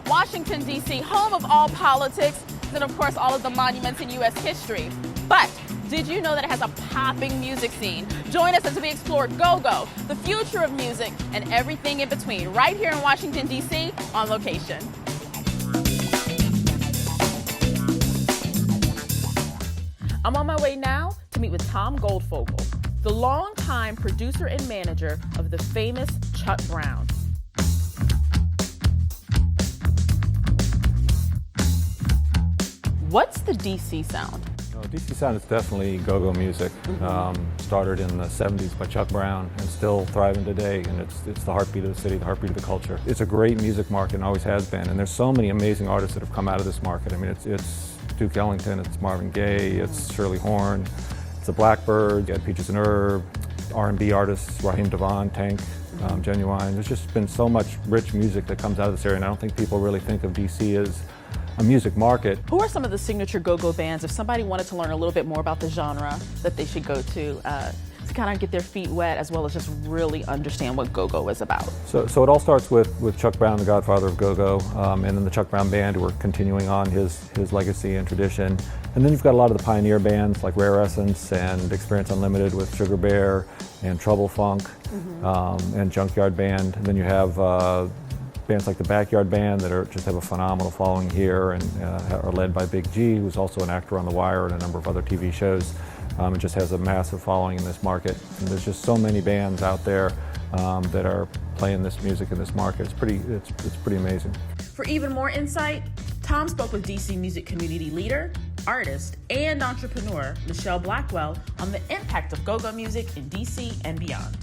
Washington, D.C., home of all politics, and of course all of the monuments in U.S. history. But did you know that it has a popping music scene? Join us as we explore go-go, the future of music, and everything in between, right here in Washington, D.C., on location. I'm on my way now to meet with Tom Goldfocal, the longtime producer and manager of the famous Chuck Brown. What's the DC sound? DC sound is definitely go-go music. Started in the 70s by Chuck Brown and still thriving today, and it's the heartbeat of the city, the heartbeat of the culture. It's a great music market and always has been, and there's so many amazing artists that have come out of this market. I mean, it's Duke Ellington, it's Marvin Gaye, it's Shirley Horn, it's the Blackbirds, you had Peaches and Herb, R&B artists, Raheem Devon, Tank, Genuine. There's just been so much rich music that comes out of this area, and I don't think people really think of DC as a music market. Who are some of the signature go-go bands, if somebody wanted to learn a little bit more about the genre, that they should go to kind of get their feet wet, as well as just really understand what go-go is about? So it all starts with Chuck Brown, the godfather of go-go, and then the Chuck Brown Band, who are continuing on his legacy and tradition. And then you've got a lot of the pioneer bands like Rare Essence and Experience Unlimited with Sugar Bear and Trouble Funk, and Junkyard Band. And then you have bands like the Backyard Band that just have a phenomenal following here and are led by Big G, who's also an actor on The Wire and a number of other TV shows. It just has a massive following in this market. And there's just so many bands out there that are playing this music in this market. It's pretty amazing. For even more insight, Tom spoke with DC music community leader, artist, and entrepreneur Michelle Blackwell on the impact of go-go music in DC and beyond.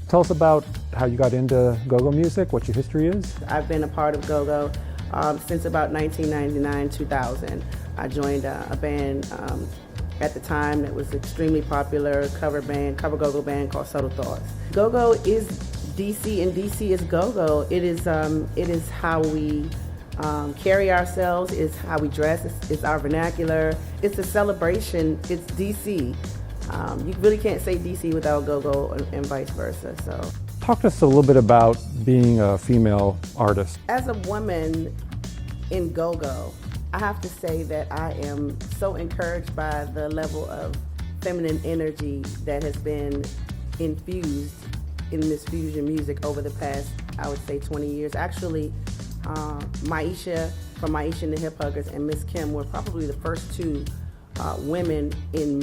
Tell us about how you got into go-go music, what your history is. I've been a part of go-go since about 1999, 2000. I joined a band at the time that was extremely popular, cover go-go band called Subtle Thoughts. Go-go is DC, and DC is go-go. It is how we carry ourselves, it's how we dress, it's our vernacular, it's a celebration, it's DC. You really can't say DC without go-go and vice versa. So, talk to us a little bit about being a female artist. As a woman in go-go, I have to say that I am so encouraged by the level of feminine energy that has been infused in this fusion music over the past, I would say, 20 years. Actually, Maisha from Maisha and the Hip Huggers and Miss Kim were probably the first two women in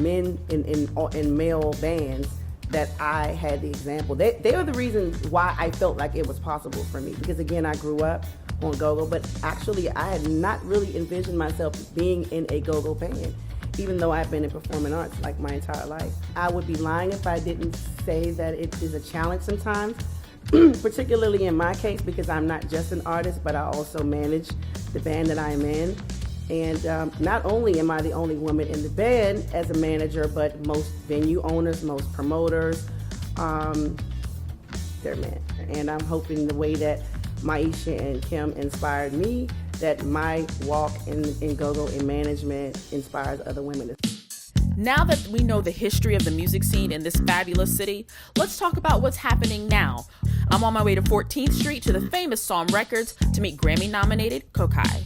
male bands that I had the example. They are the reason why I felt like it was possible for me, because again, I grew up on go-go, but actually I had not really envisioned myself being in a go-go band, even though I've been in performing arts like my entire life. I would be lying if I didn't say that it is a challenge sometimes, particularly in my case, because I'm not just an artist, but I also manage the band that I'm in. And not only am I the only woman in the band as a manager, but most venue owners, most promoters, they're men. And I'm hoping the way that Maisha and Kim inspired me, that my walk in go-go in management inspires other women. Now that we know the history of the music scene in this fabulous city, let's talk about what's happening now. I'm on my way to 14th Street to the famous Som Records to meet Grammy-nominated Kokayi.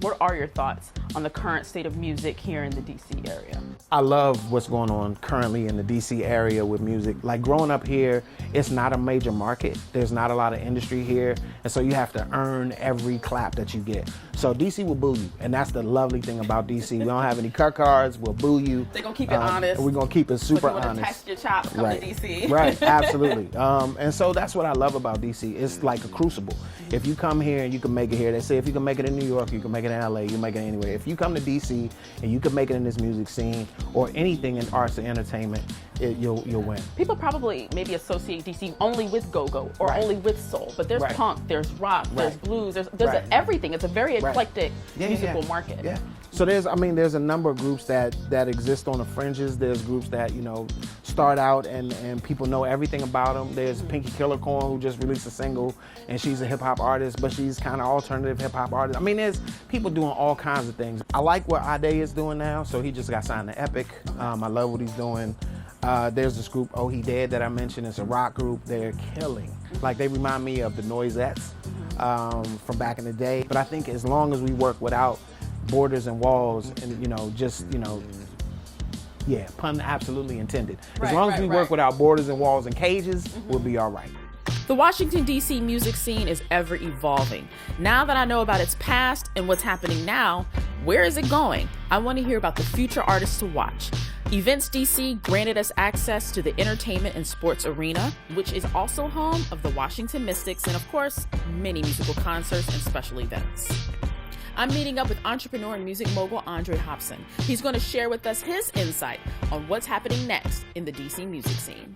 What are your thoughts on the current state of music here in the DC area? I love what's going on currently in the DC area with music. Like growing up here, it's not a major market. There's not a lot of industry here. And so you have to earn every clap that you get. So DC will boo you. And that's the lovely thing about DC. We don't have any cut cards. We'll boo you. They're going to keep it honest. We're going to keep it super honest. honest. Test your chops, come to DC. Right, absolutely. And so that's what I love about DC. It's like a crucible. If you come here and you can make it here, they say if you can make it in New York, you can make it in LA, you can make it anywhere. If you come to DC and you can make it in this music scene or anything in arts and entertainment, you'll win. People probably maybe associate DC only with go-go or only with soul, but there's punk, there's rock, there's blues, there's everything. It's a very eclectic musical market. Yeah. So there's a number of groups that exist on the fringes. There's groups that, start out and people know everything about them. There's Pinky Killer Corn, who just released a single, and she's a hip hop artist, but she's kind of alternative hip hop artist. I mean, there's people doing all kinds of things. I like what Ade is doing now, so he just got signed to Epic. I love what he's doing. There's this group, Oh He Dead, that I mentioned. It's a rock group. They're killing. Like, they remind me of the Noisettes. from back in the day. But I think as long as we work without borders and walls and, yeah, pun absolutely intended. As long as we work without borders and walls and cages, we'll be all right. The Washington, D.C. music scene is ever evolving. Now that I know about its past and what's happening now, where is it going? I want to hear about the future artists to watch. Events DC granted us access to the entertainment and sports arena, which is also home of the Washington Mystics and, of course, many musical concerts and special events. I'm meeting up with entrepreneur and music mogul Andre Hopson. He's going to share with us his insight on what's happening next in the DC music scene.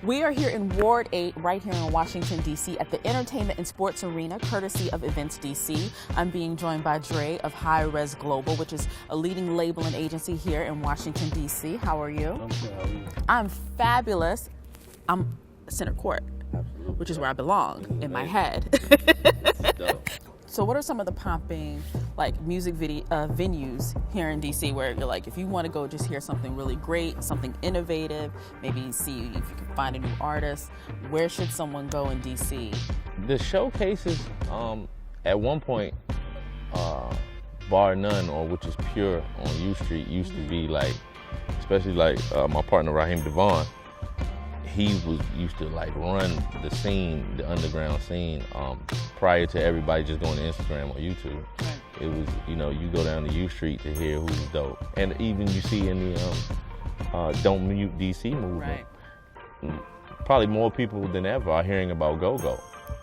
We are here in Ward 8, right here in Washington, D.C. at the Entertainment and Sports Arena, courtesy of Events DC. I'm being joined by Dre of Highres Global, which is a leading label and agency here in Washington, D.C. How are you? I'm good. How are you? I'm fabulous. I'm center court, Absolutely. which is where I belong in my head. So what are some of the popping music venues here in DC where you're like, if you want to go just hear something really great, something innovative, maybe see if you can find a new artist, where should someone go in DC? The showcases, at one point, bar none, or which is pure on U Street, used to be especially my partner Raheem Devon. He used to run the scene, the underground scene, prior to everybody just going to Instagram or YouTube. Right. It was, you go down to U Street to hear who's dope. And even you see in the Don't Mute DC movement, probably more people than ever are hearing about go-go.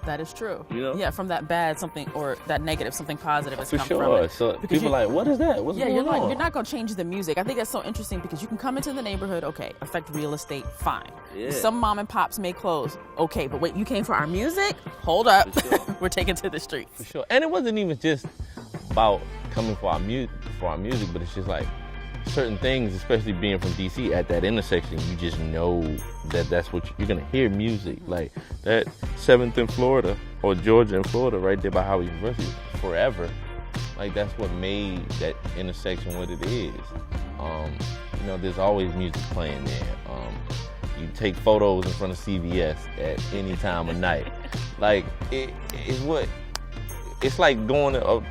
That is true. Yeah, from that bad something or that negative something positive has come from it. So because people are like, what is that? What's going on? You're not going to change the music. I think that's so interesting because you can come into the neighborhood, okay, affect real estate, fine. Yeah. Some mom and pops may close, okay, but wait, you came for our music? Hold up. Sure. We're taking to the streets. For sure. And it wasn't even just about coming for our music, but it's just certain things, especially being from DC, at that intersection, you just know that's what you're gonna hear music. Like that 7th in Florida or Georgia and Florida right there by Howard University forever. That's what made that intersection what it is. There's always music playing there. You take photos in front of CVS at any time of night. It's like going to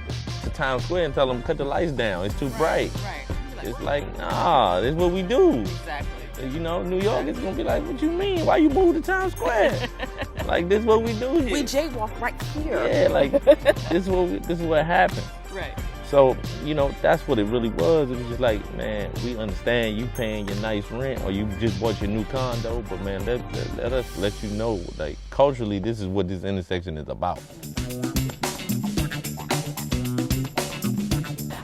Times Square and tell them cut the lights down. It's too bright. Right. It's nah, this is what we do. Exactly. New York is gonna be like, what you mean? Why you move to Times Square? This is what we do here. We jaywalk right here. Yeah, this is what happens. Right. So, that's what it really was. It was just man, we understand you paying your nice rent or you just bought your new condo, but man, let us let you know, culturally, this is what this intersection is about.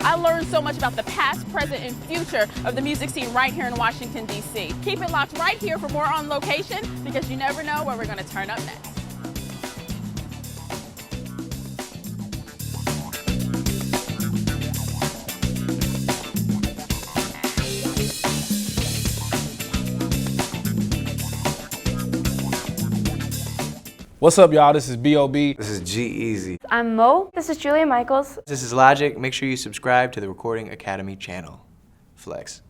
I learned so much about the past, present, and future of the music scene right here in Washington, D.C. Keep it locked right here for more On Location because you never know where we're going to turn up next. What's up, y'all? This is B.O.B. This is G-Eazy. I'm Mo. This is Julia Michaels. This is Logic. Make sure you subscribe to the Recording Academy channel. Flex.